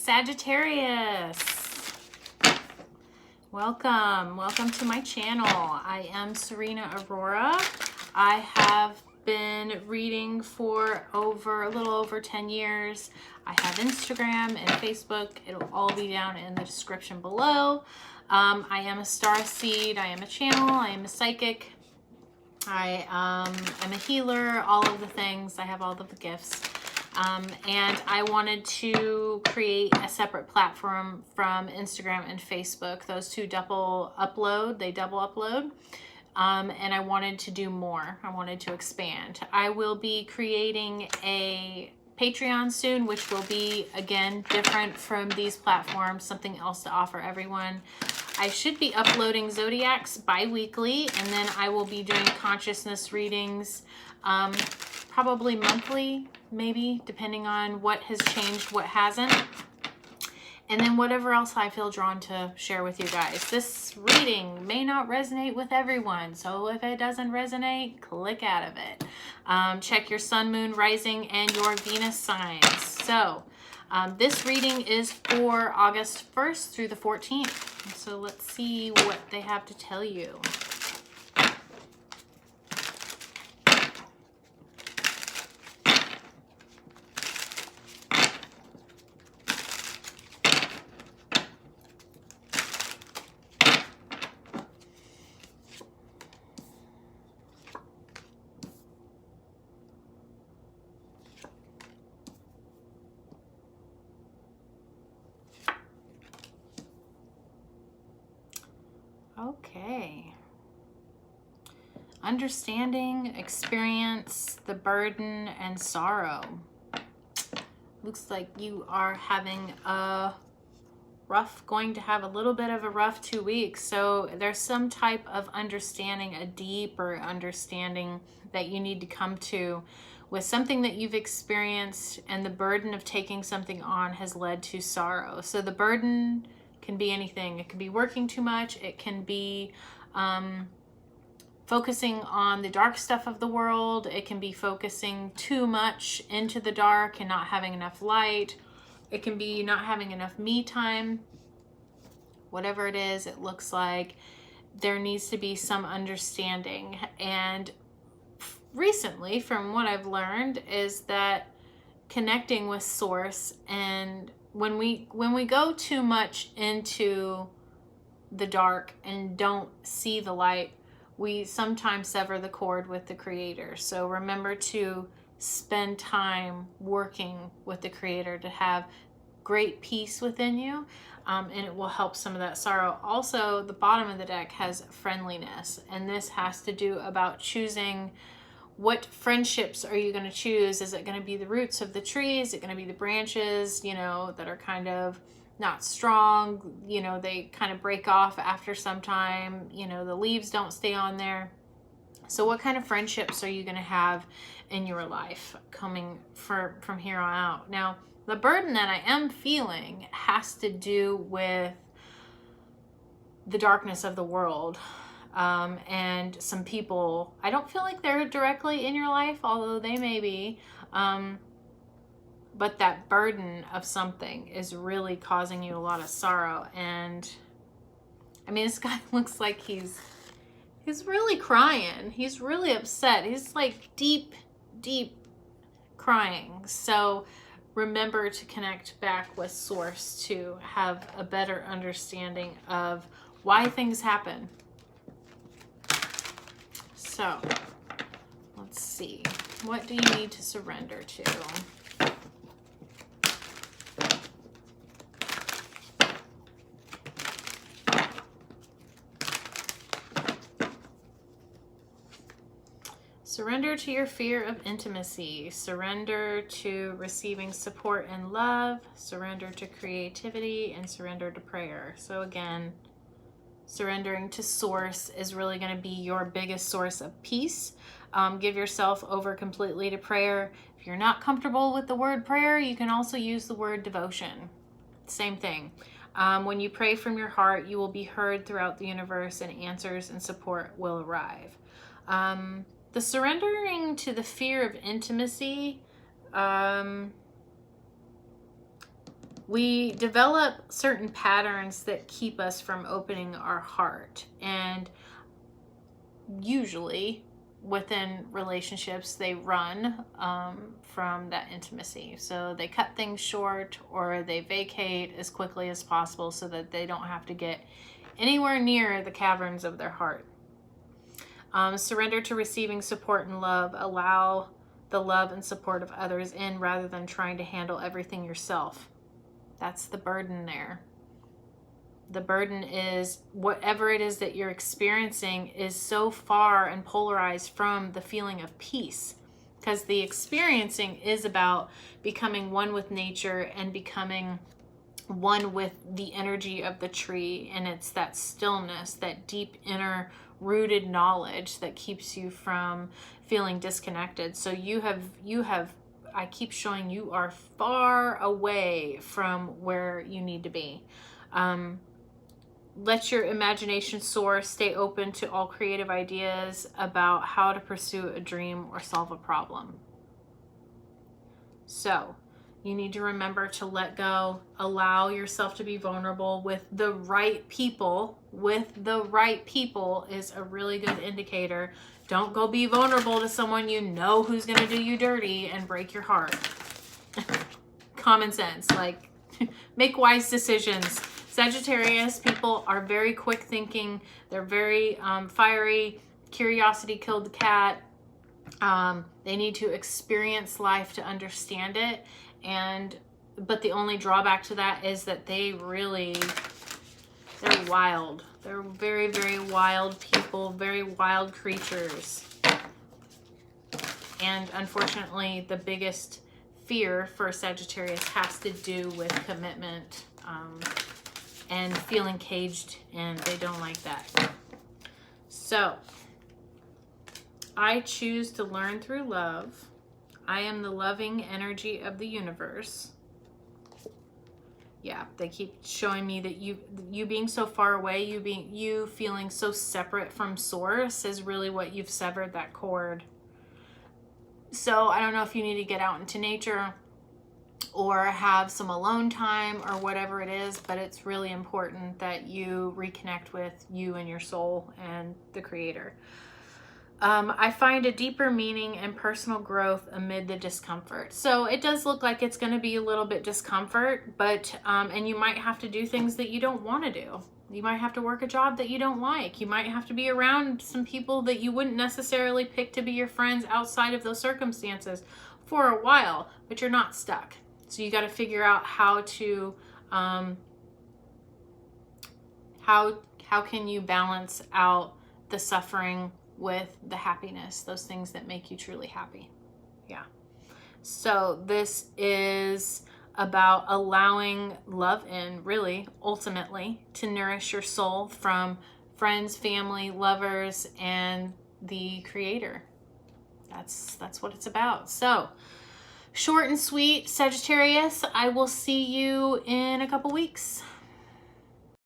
Sagittarius. Welcome to my channel. I am SerenaAurora. I have been reading for a little over 10 years. I have Instagram and Facebook. It'll all be down in the description below. I am a star seed. I am a channel. I am a psychic. I am a healer, all of the things. I have all of the gifts. And I wanted to create a separate platform from Instagram and Facebook. Those two double upload. And I wanted to do more. I wanted to expand. I will be creating a Patreon soon, which will be, again, different from these platforms, something else to offer everyone. I should be uploading zodiacs bi-weekly, and then I will be doing consciousness readings probably monthly, maybe, depending on what has changed, what hasn't. And then whatever else I feel drawn to share with you guys. This reading may not resonate with everyone, so if it doesn't resonate, click out of it. Check your sun, moon, rising, and your Venus signs. So this reading is for August 1st through the 14th. So let's see what they have to tell you. Okay. Understanding, experience, the burden, and sorrow. Looks like you are having going to have a little bit of a rough 2 weeks. So there's some type of understanding, a deeper understanding that you need to come to with something that you've experienced, and the burden of taking something on has led to sorrow. So the burden can be anything. It can be working too much. It can be focusing on the dark stuff of the world. It can be focusing too much into the dark and not having enough light. It can be not having enough me time. Whatever it is, it looks like there needs to be some understanding. And recently, from what I've learned, is that connecting with Source, and when we go too much into the dark and don't see the light, we sometimes sever the cord with the Creator. So remember to spend time working with the Creator to have great peace within you, and it will help some of that sorrow. Also, the bottom of the deck has friendliness, and this has to do about choosing what friendships are you going to choose. Is it going to be the roots of the tree? Is it going to be the branches, you know, that are kind of not strong? You know, they kind of break off after some time. You know, the leaves don't stay on there. So what kind of friendships are you going to have in your life coming from here on out? Now, the burden that I am feeling has to do with the darkness of the world. And some people, I don't feel like they're directly in your life, although they may be, but that burden of something is really causing you a lot of sorrow. And I mean, this guy looks like he's really crying. He's really upset. He's like deep crying. So remember to connect back with Source to have a better understanding of why things happen. So, let's see. What do you need to surrender to? Surrender to your fear of intimacy. Surrender to receiving support and love. Surrender to creativity, and surrender to prayer. So again, surrendering to Source is really going to be your biggest source of peace. Give yourself over completely to prayer. If you're not comfortable with the word prayer, you can also use the word devotion. Same thing. When you pray from your heart, you will be heard throughout the universe, and answers and support will arrive. The surrendering to the fear of intimacy, we develop certain patterns that keep us from opening our heart. And usually within relationships, they run from that intimacy. So they cut things short, or they vacate as quickly as possible so that they don't have to get anywhere near the caverns of their heart. Surrender to receiving support and love. Allow the love and support of others in rather than trying to handle everything yourself. That's the burden there. The burden is whatever it is that you're experiencing is so far and polarized from the feeling of peace, because the experiencing is about becoming one with nature and becoming one with the energy of the tree. And it's that stillness, that deep inner rooted knowledge that keeps you from feeling disconnected. So you have I keep showing you are far away from where you need to be. Let your imagination soar. Stay open to all creative ideas about how to pursue a dream or solve a problem. So you need to remember to let go. Allow yourself to be vulnerable with the right people. With the right people is a really good indicator. Don't go be vulnerable to someone you know who's going to do you dirty and break your heart. Common sense. Like, make wise decisions. Sagittarius people are very quick thinking. They're very fiery. Curiosity killed the cat. They need to experience life to understand it. But the only drawback to that is that they're wild. They're very, very wild people, very wild creatures. And unfortunately, the biggest fear for Sagittarius has to do with commitment and feeling caged, and they don't like that. So, I choose to learn through love. I am the loving energy of the universe. Yeah, they keep showing me that you being so far away, you feeling so separate from source is really what you've severed that cord. So I don't know if you need to get out into nature or have some alone time or whatever it is, but it's really important that you reconnect with you and your soul and the creator. I find a deeper meaning and personal growth amid the discomfort. So it does look like it's going to be a little bit discomfort, but and you might have to do things that you don't want to do. You might have to work a job that you don't like. You might have to be around some people that you wouldn't necessarily pick to be your friends outside of those circumstances for a while, but you're not stuck. So you got to figure out how to how can you balance out the suffering with the happiness, those things that make you truly happy. Yeah. So this is about allowing love in, really, ultimately, to nourish your soul from friends, family, lovers, and the creator. That's what it's about. So, short and sweet, Sagittarius. I will see you in a couple weeks.